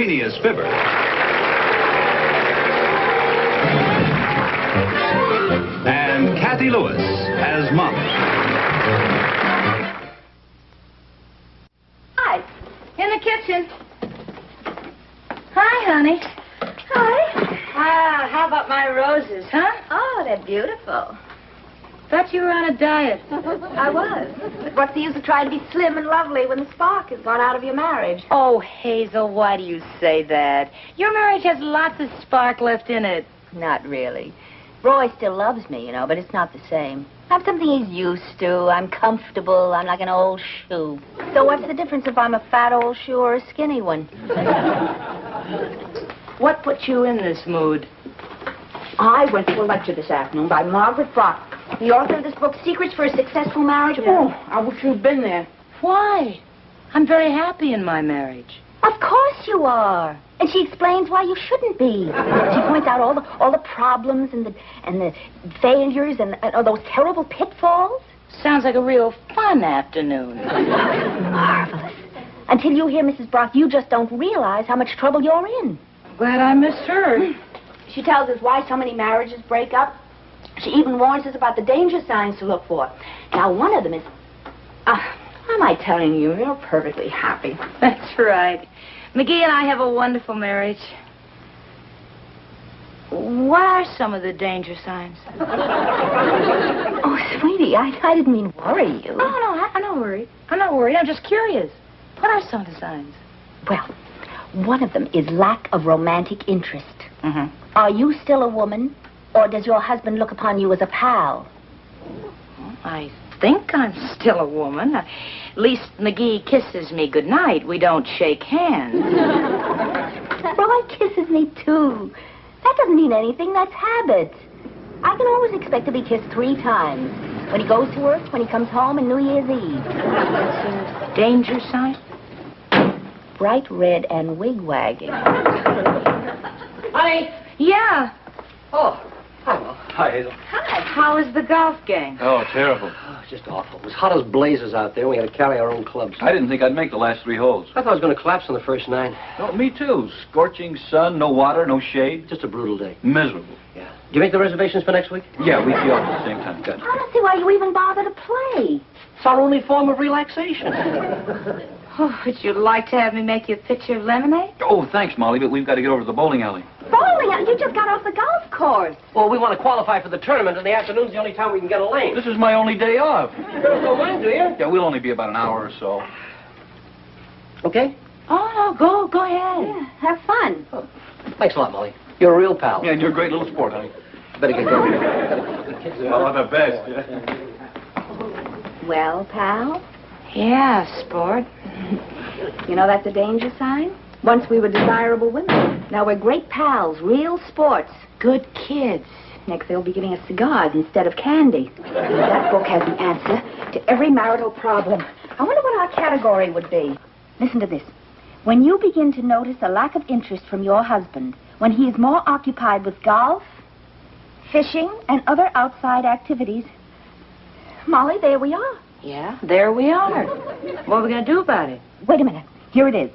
Sweeney as Fibber. And Kathy Lewis as Molly. Hi, in the kitchen. Hi, honey. Hi. Ah, how about my roses, huh? Oh, they're beautiful. Thought you were on a diet. I was. But what's the use of trying to be slim and lovely when the spark has gone out of your marriage? Oh, Hazel, why do you say that? Your marriage has lots of spark left in it. Not really. Roy still loves me, you know, but it's not the same. I'm something he's used to. I'm comfortable. I'm like an old shoe. So what's the difference if I'm a fat old shoe or a skinny one? What put you in this mood? I went to a lecture this afternoon by Margaret Brock, the author of this book, Secrets for a Successful Marriage. Oh, I wish you'd been there. Why? I'm very happy in my marriage. Of course you are. And she explains why you shouldn't be. She points out all the problems and the failures and those terrible pitfalls. Sounds like a real fun afternoon. Marvelous. Until you hear Mrs. Brock, you just don't realize how much trouble you're in. Glad I misheard. She tells us why so many marriages break up. She even warns us about the danger signs to look for. Now, one of them is... am I telling you, you're perfectly happy. That's right. McGee and I have a wonderful marriage. What are some of the danger signs? Oh, sweetie, I didn't mean worry you. No, I'm not worried. I'm not worried. I'm just curious. What are some of the signs? Well, one of them is lack of romantic interest. Mm-hmm. Are you still a woman, or does your husband look upon you as a pal? I think I'm still a woman. At least McGee kisses me goodnight. We don't shake hands. Roy kisses me, too. That doesn't mean anything. That's habit. I can always expect to be kissed 3 times. When he goes to work, when he comes home, and New Year's Eve. That's a danger sign? Bright red and wig-wagging. Honey? Yeah. Oh, hi, Mom. Hi, Hazel. Hi. How is the golf game? Oh, terrible. Oh, it's just awful. It was hot as blazes out there. We had to carry our own clubs. I didn't think I'd make the last 3 holes. I thought I was going to collapse on the first 9. No, me too. Scorching sun, no water, no shade. Just a brutal day. Miserable. Yeah. Did you make the reservations for next week? Yeah, we feel at the same time. Good. I don't see why you even bother to play. It's our only form of relaxation. Oh, would you like to have me make you a pitcher of lemonade? Oh, thanks, Molly, but we've got to get over to the bowling alley. Bowling? You just got off the golf course. Well, we want to qualify for the tournament, and the afternoon's the only time we can get a lane. This is my only day off. You don't mind, do you? Yeah, we'll only be about an hour or so. Okay. Oh, no, go ahead. Yeah, have fun. Oh, thanks a lot, Molly. You're a real pal. Yeah, and you're a great little sport, honey. Better get going. Oh, the best, yeah. Well, pal, Yeah, sport. you know that's a danger sign? Once we were desirable women. Now we're great pals, real sports. Good kids. Next they'll be giving us cigars instead of candy. That book has the answer to every marital problem. I wonder what our category would be. Listen to this. When you begin to notice a lack of interest from your husband, when he is more occupied with golf, fishing, and other outside activities. Molly, there we are. Yeah, there we are. What are we going to do about it? Wait a minute. Here it is.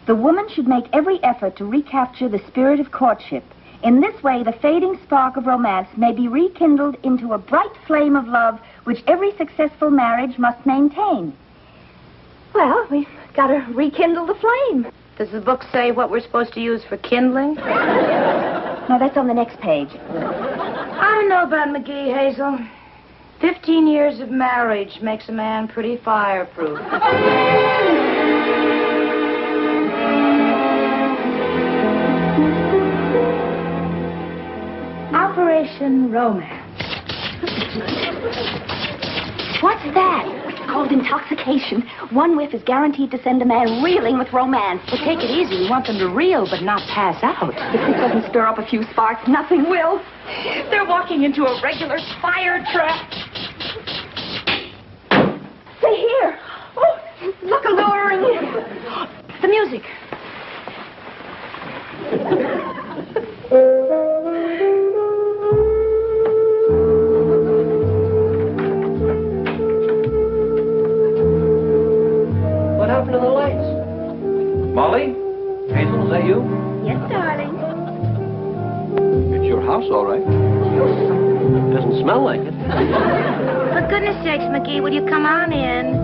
The woman should make every effort to recapture the spirit of courtship. In this way, the fading spark of romance may be rekindled into a bright flame of love which every successful marriage must maintain. Well, we've got to rekindle the flame. Does the book say what we're supposed to use for kindling? No, that's on the next page. I don't know about McGee, Hazel. 15 years of marriage makes a man pretty fireproof. Operation Romance. What's that? It's called intoxication. One whiff is guaranteed to send a man reeling with romance. Well, take it easy. We want them to reel, but not pass out. If this doesn't stir up a few sparks, nothing will. They're walking into a regular fire trap. Stay here. Oh, look alluring. The music. What happened to the lights? Molly? Hazel, is that you? For goodness sakes, McGee, will you come on in?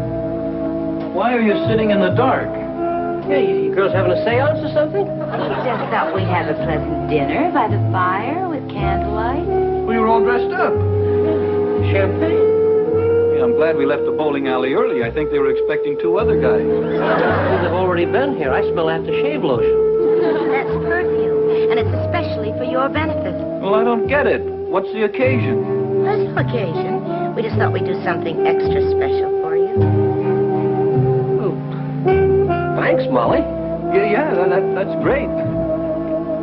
Why are you sitting in the dark? Hey, you girls having a seance or something? Just thought we'd have a pleasant dinner by the fire with candlelight. We were all dressed up. Champagne? Yeah, I'm glad we left the bowling alley early. I think they were expecting 2 other guys. Well, they've already been here. I smell aftershave lotion. That's perfume, and it's especially for your benefit. Well, I don't get it. What's the occasion? There's no occasion. We just thought we'd do something extra special for you. Thanks, Molly. Yeah, that's great.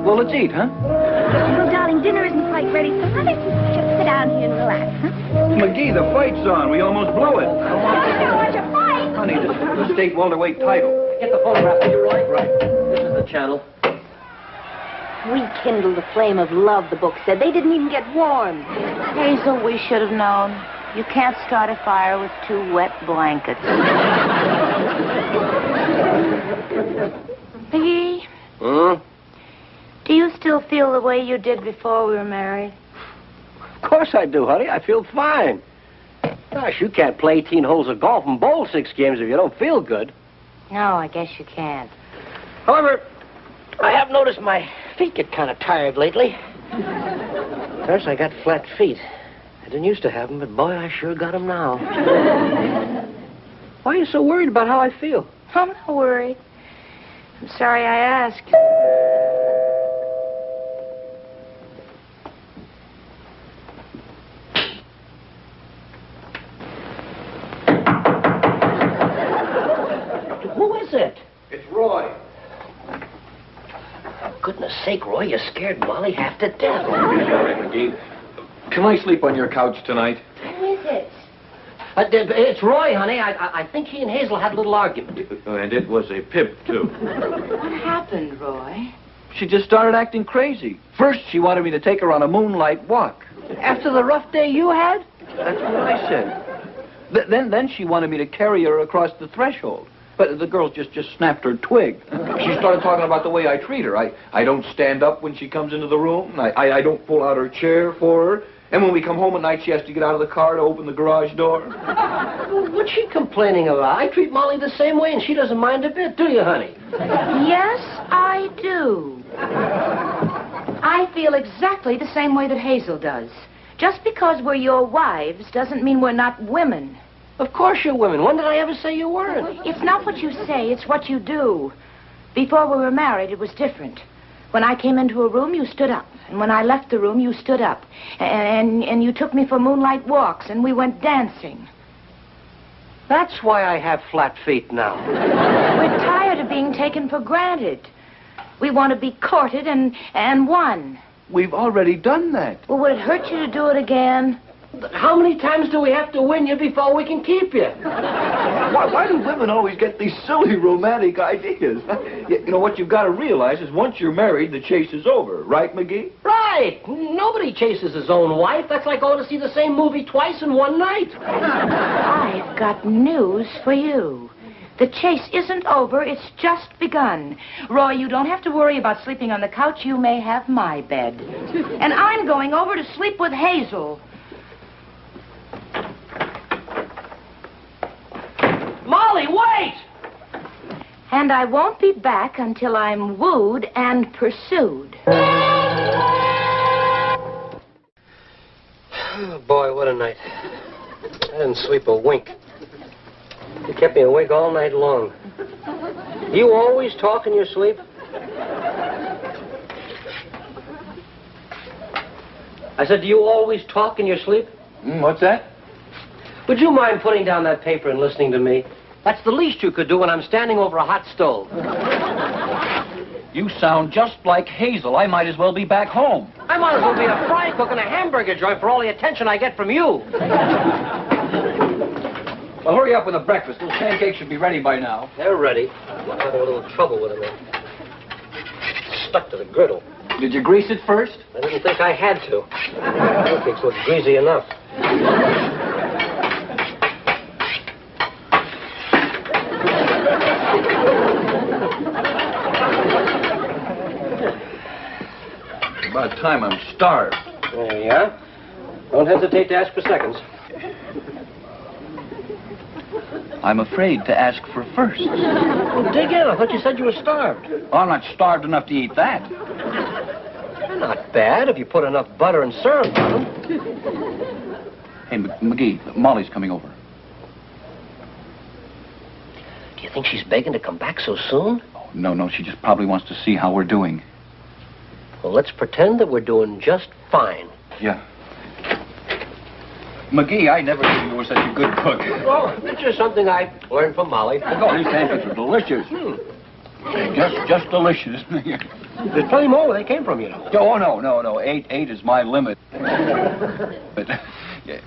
Well, let's eat, huh? Well, darling, dinner isn't quite ready, so let's just sit down here and relax, huh? McGee, the fight's on. We almost blew it. I don't want to fight. Honey, the state welterweight title. Get the photograph, will you, Roy? Right. This is the channel. We kindled the flame of love, the book said. They didn't even get warm. Hazel, we should have known. You can't start a fire with 2 wet blankets. McGee, do you still feel the way you did before we were married? Of course I do, honey. I feel fine. Gosh, you can't play 18 holes of golf and bowl 6 games if you don't feel good. No, I guess you can't. However, I have noticed my feet get kind of tired lately. First, I got flat feet. I didn't used to have them, but boy, I sure got them now. Why are you so worried about how I feel? I'm not worried. I'm sorry I asked. Who is it? It's Roy. Goodness sake, Roy, you scared Molly half to death. Sorry, McGee. Can I sleep on your couch tonight? Who is it? It's Roy, honey. I think he and Hazel had a little argument. And it was a pip, too. What happened, Roy? She just started acting crazy. First, she wanted me to take her on a moonlight walk. After the rough day you had? That's what I said. Then she wanted me to carry her across the threshold. But the girl just snapped her twig. She started talking about the way I treat her. I don't stand up when she comes into the room. I don't pull out her chair for her. And when we come home at night, she has to get out of the car to open the garage door. What's she complaining about? I treat Molly the same way, and she doesn't mind a bit, do you, honey? Yes, I do. I feel exactly the same way that Hazel does. Just because we're your wives doesn't mean we're not women. Of course you're women. When did I ever say you weren't? It's not what you say, it's what you do. Before we were married, it was different. When I came into a room, you stood up. And when I left the room, you stood up. And you took me for moonlight walks, and we went dancing. That's why I have flat feet now. We're tired of being taken for granted. We want to be courted and won. We've already done that. Well, would it hurt you to do it again? How many times do we have to win you before we can keep you? Why do women always get these silly romantic ideas? You know, what you've got to realize is once you're married, the chase is over. Right, McGee? Right. Nobody chases his own wife. That's like going to see the same movie twice in one night. I've got news for you. The chase isn't over. It's just begun. Roy, you don't have to worry about sleeping on the couch. You may have my bed. And I'm going over to sleep with Hazel. Molly, wait! And I won't be back until I'm wooed and pursued. Oh, boy, what a night. I didn't sleep a wink. You kept me awake all night long. You always talk in your sleep? I said, do you always talk in your sleep? What's that? Would you mind putting down that paper and listening to me? That's the least you could do when I'm standing over a hot stove. You sound just like Hazel. I might as well be back home. I might as well be a fry cook in a hamburger joint for all the attention I get from you. Well, hurry up with the breakfast. Those pancakes should be ready by now. They're ready. I'm having a little trouble with them. Stuck to the griddle. Did you grease it first? I didn't think I had to. Pancakes look greasy enough. About time I'm starved. There you are. Don't hesitate to ask for seconds. I'm afraid to ask for first. Well, dig in. I thought you said you were starved. Oh, I'm not starved enough to eat that. They're not bad if you put enough butter and syrup on them. Hey, McGee, Molly's coming over. Do you think she's begging to come back so soon? Oh, no, she just probably wants to see how we're doing. Well, let's pretend that we're doing just fine. Yeah. McGee, I never knew you were such a good cook. Well, it's just something I learned from Molly. Oh, these pancakes are delicious. Just delicious. There's plenty more where they came from, you know. Oh, no. Eight is my limit. But, yeah.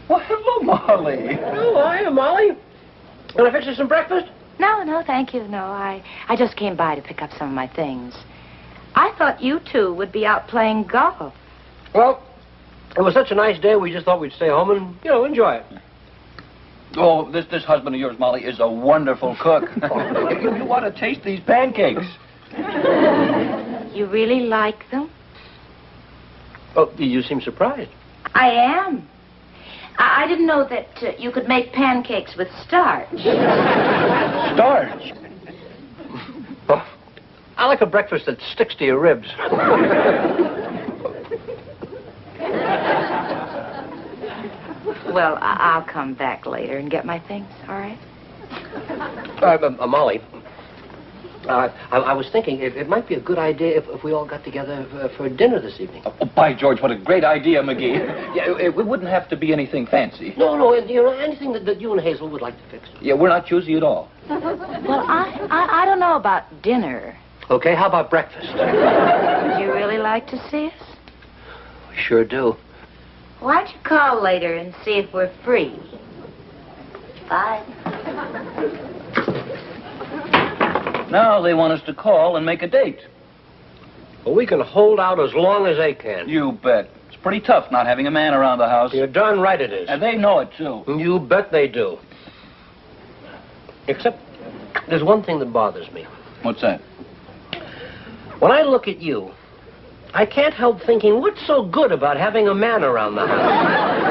Well, hello, Molly. Oh, hiya, Molly. Can I fix you some breakfast? No, thank you. No, I just came by to pick up some of my things. I thought you two would be out playing golf. Well, it was such a nice day, we just thought we'd stay home and, enjoy it. Oh, this husband of yours, Molly, is a wonderful cook. You want to taste these pancakes? You really like them? Oh, you seem surprised. I am. I didn't know that you could make pancakes with starch. Starch? Oh, I like a breakfast that sticks to your ribs. Well, I'll come back later and get my things, all right? Molly, I was thinking it might be a good idea if we all got together for dinner this evening. Oh, by George, what a great idea, McGee. Yeah, it wouldn't have to be anything fancy. No, anything that you and Hazel would like to fix. Yeah, we're not choosy at all. Well, I don't know about dinner. Okay, how about breakfast? Would you really like to see us? We sure do. Why don't you call later and see if we're free? Bye. Now they want us to call and make a date. Well, we can hold out as long as they can. You bet. It's pretty tough not having a man around the house. You're darn right it is. And they know it, too. You bet they do. Except there's one thing that bothers me. What's that? When I look at you, I can't help thinking, what's so good about having a man around the house?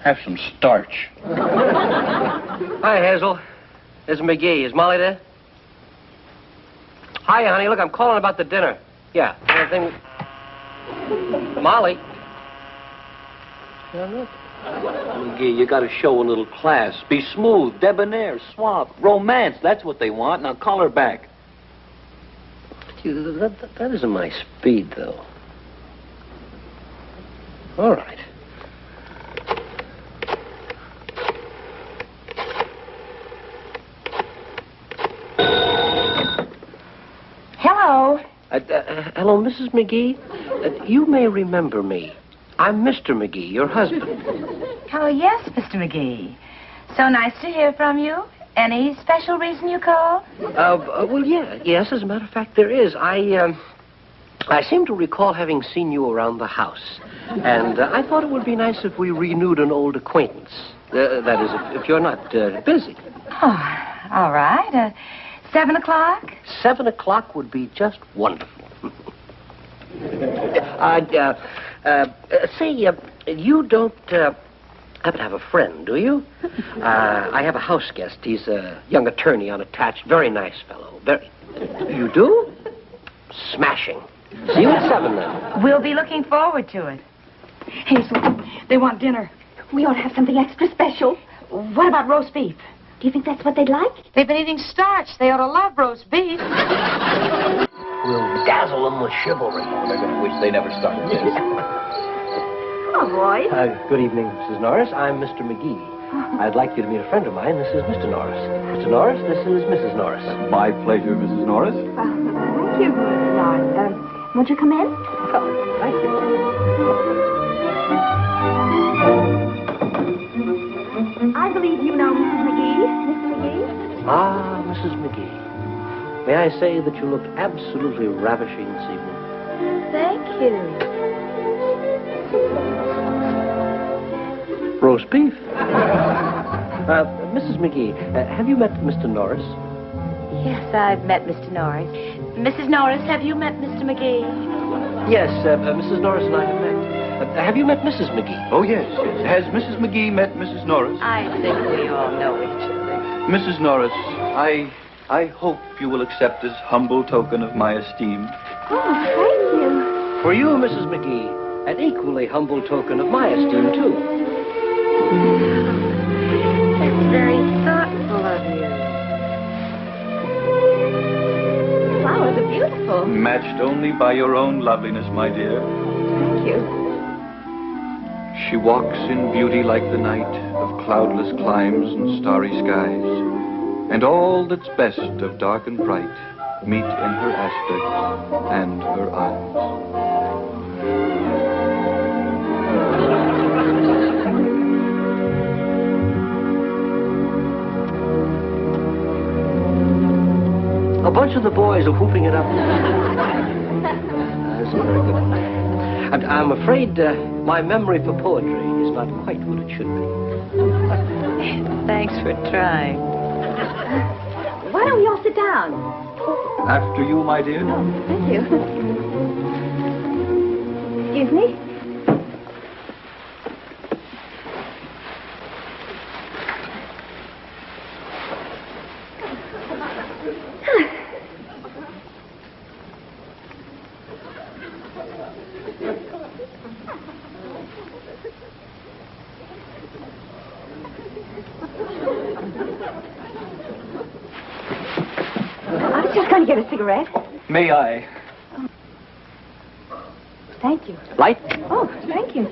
Have some starch. Hi, Hazel. This is McGee. Is Molly there? Hi, honey. Look, I'm calling about the dinner. Yeah. Anything... Molly? Yeah, look. McGee, you gotta show a little class. Be smooth, debonair, suave. Romance, that's what they want. Now call her back. That isn't my speed, though. All right. Hello. Hello, Mrs. McGee. You may remember me. I'm Mr. McGee, your husband. Oh, yes, Mr. McGee. So nice to hear from you. Any special reason you called? Well, yes, as a matter of fact, there is. I seem to recall having seen you around the house. And I thought it would be nice if we renewed an old acquaintance. That is, if you're not busy. Oh, all right. 7 o'clock? 7 o'clock would be just wonderful. Say, you don't happen to have a friend, do you? I have a house guest. He's a young attorney, unattached, very nice fellow. Very. You do? Smashing. See you at 7 then. We'll be looking forward to it. Hazel, they want dinner. We ought to have something extra special. What about roast beef? Do you think that's what they'd like? They've been eating starch. They ought to love roast beef. We'll dazzle them with chivalry. They're gonna wish they never started this. Hello, boys. Good evening, Mrs. Norris. I'm Mr. McGee. I'd like you to meet a friend of mine. This is Mr. Norris. Mr. Norris, this is Mrs. Norris. My pleasure, Mrs. Norris. Well, thank you, Mrs. Norris. Won't you come in? Oh, thank you. I believe you know Mrs. McGee. Mr. McGee? Ah, Mrs. McGee. May I say that you look absolutely ravishing this evening? Thank you. Roast beef. Mrs. McGee, have you met Mr. Norris? Yes, I've met Mr. Norris. Mrs. Norris, have you met Mr. McGee? Yes, Mrs. Norris and I have met. Have you met Mrs. McGee? Oh, yes, yes. Has Mrs. McGee met Mrs. Norris? I think we all know each other. Mrs. Norris, I hope you will accept this humble token of my esteem. Oh, thank you. For you, Mrs. McGee, an equally humble token of my esteem, too. It's very thoughtful of you. Flowers are beautiful. Matched only by your own loveliness, my dear. Thank you. She walks in beauty like the night of cloudless climes and starry skies, and all that's best of dark and bright meet in her aspect and her eyes. A bunch of the boys are whooping it up. That's very good. I'm afraid my memory for poetry is not quite what it should be. Thanks for trying. Why don't we all sit down? After you, my dear. Oh, thank you. Excuse me? I was just going to get a cigarette. May I? Thank you. Light? Oh, thank you.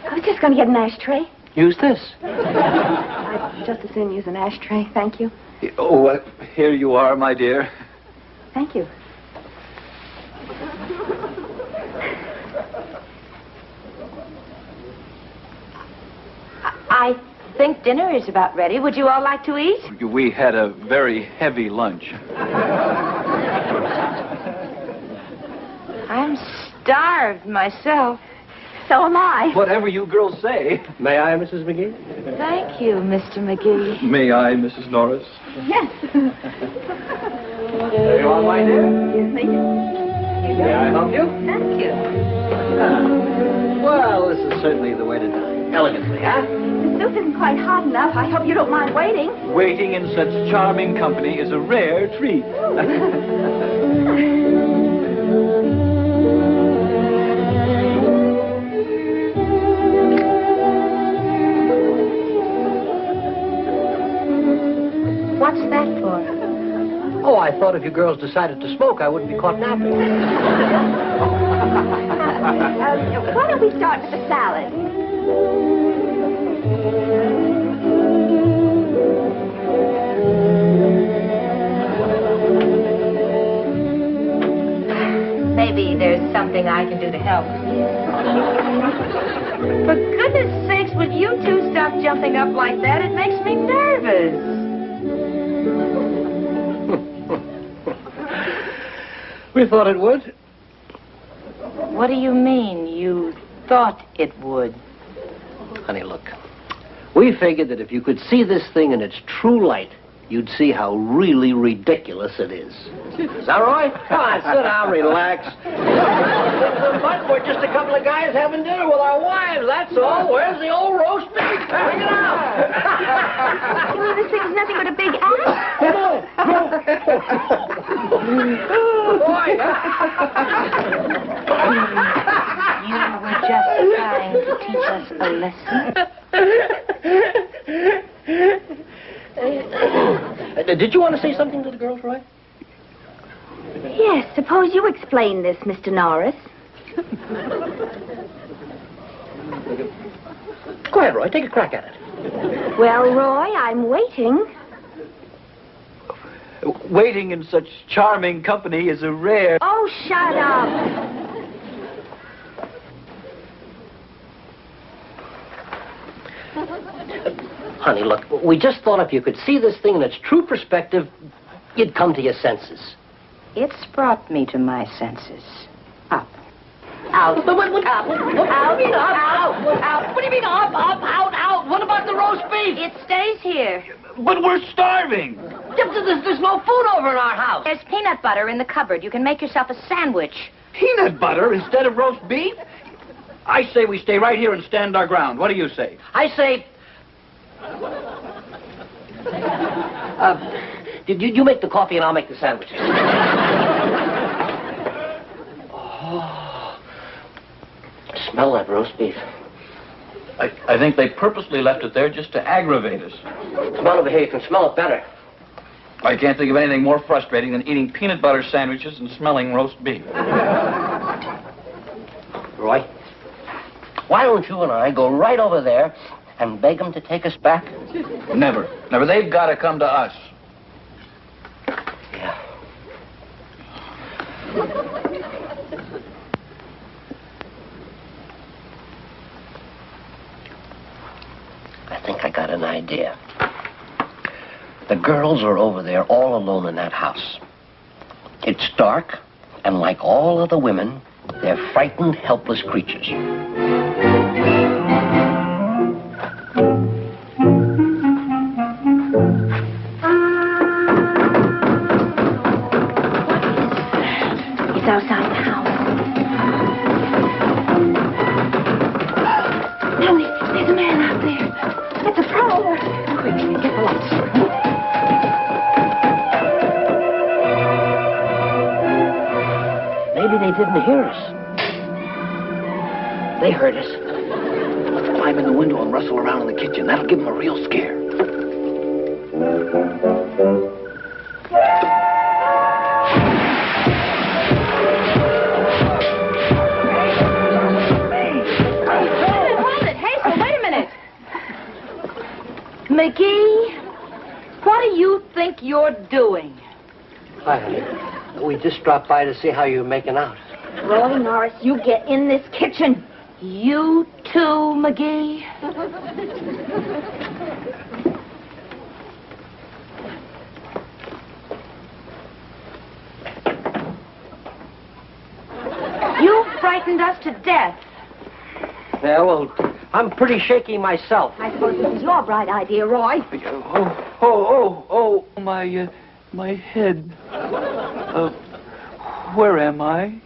I was just going to get an ashtray. Use this. I'd just as soon use an ashtray. Thank you. Oh, here you are, my dear. Thank you. I think dinner is about ready. Would you all like to eat? We had a very heavy lunch. I'm starved myself. So am I. Whatever you girls say. May I, Mrs. McGee? Thank you, Mr. McGee. May I, Mrs. Norris? Yes. There you are, my dear. Excuse me. May I help you? Thank you. Well, this is certainly the way to dine. Elegantly, huh? The soup isn't quite hot enough. I hope you don't mind waiting. Waiting in such charming company is a rare treat. What's that for? Oh, I thought if you girls decided to smoke, I wouldn't be caught napping. Why don't we start with the salad? Maybe there's something I can do to help. For goodness sakes, would you two stop jumping up like that? It makes me nervous. We thought it would. What do you mean, you thought it would? Honey, look. We figured that if you could see this thing in its true light, you'd see how really ridiculous it is. Is that right? Come on, sit down, relax. But we're just a couple of guys having dinner with our wives, that's all. Where's the old roast beef? Bring it out. You know, this thing is nothing but a big ass. Boy. You were just trying to teach us a lesson. Did you want to say something to the girls, Roy? Yes, suppose you explain this, Mr. Norris. Go ahead, Roy. Take a crack at it. Well, Roy, I'm waiting. Waiting in such charming company is a rare... Oh, shut up. Honey, look, we just thought if you could see this thing in its true perspective, you'd come to your senses. It's brought me to my senses. Up. Out. What do you mean up, Out. out? What do you mean up, out? What about the roast beef? It stays here. But we're starving. There's no food over in our house. There's peanut butter in the cupboard. You can make yourself a sandwich. Peanut butter instead of roast beef? I say we stay right here and stand our ground. What do you say? I say... you make the coffee and I'll make the sandwiches. Oh, smell that roast beef. I think they purposely left it there just to aggravate us. Come on over here, you can smell it better. I can't think of anything more frustrating than eating peanut butter sandwiches and smelling roast beef. Roy, why don't you and I go right over there and beg them to take us back? Never. They've got to come to us. Yeah. I think I got an idea. The girls are over there all alone in that house. It's dark, and like all other women, they're frightened, helpless creatures. It's outside the house. Molly, there's a man out there. It's a prowler. Quick, get the lights. Maybe they didn't hear us. They heard us. Climb in the window and rustle around in the kitchen. That'll give them a real scare. Hold it. Hazel, wait a minute. McGee, what do you think you're doing? Hi, honey. We just dropped by to see how you're making out. Roy Norris, you get in this kitchen. You too, McGee? You frightened us to death. Yeah, well, I'm pretty shaky myself. I suppose this is your bright idea, Roy. My head. Where am I?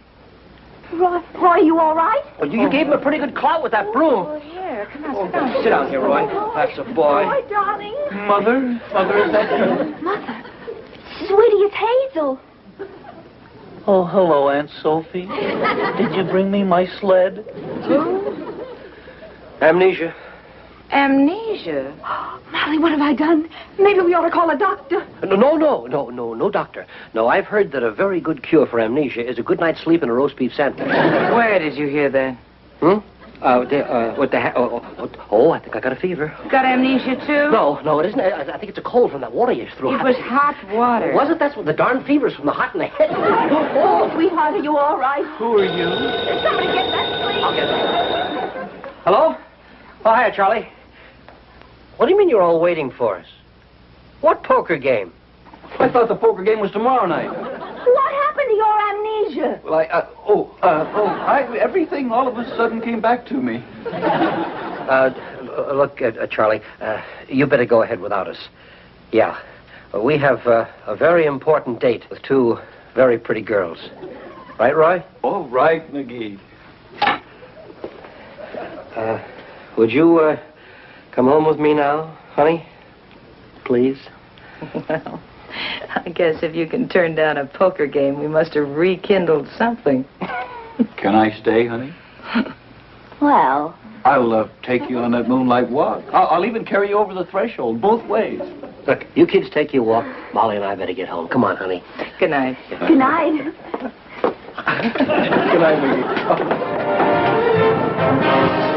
Roy, you all right? Well, you gave him a pretty good clout with that broom. Oh, here, come on, sit down. Sit down here, Roy. That's a boy. Roy, darling. Mother, is that you? Mother. Sweetie, it's Hazel. Oh, hello, Aunt Sophie. Did you bring me my sled? Amnesia. Amnesia? Molly, what have I done? Maybe we ought to call a doctor. No, doctor. No, I've heard that a very good cure for amnesia is a good night's sleep and a roast beef sandwich. Where did you hear that? I think I got a fever. Got amnesia, too? No, it isn't. I think it's a cold from that water you threw. It was hot water. Was it? That's what the darn fever's from the hot in the head. Oh, sweetheart, are you all right? Who are you? Somebody get that, please. I'll get it. Hello? Oh, hiya, Charlie. What do you mean you're all waiting for us? What poker game? I thought the poker game was tomorrow night. What happened to your amnesia? Well, everything all of a sudden came back to me. Look, Charlie, you better go ahead without us. Yeah, we have a very important date with two very pretty girls. Right, Roy? All right, McGee. Would you come home with me now, honey? Please? Well, I guess if you can turn down a poker game, we must have rekindled something. Can I stay, honey? Well, I'll take you on that moonlight walk. I'll even carry you over the threshold, both ways. Look, you kids take your walk. Molly and I better get home. Come on, honey. Good night. good night. Good night, McGee.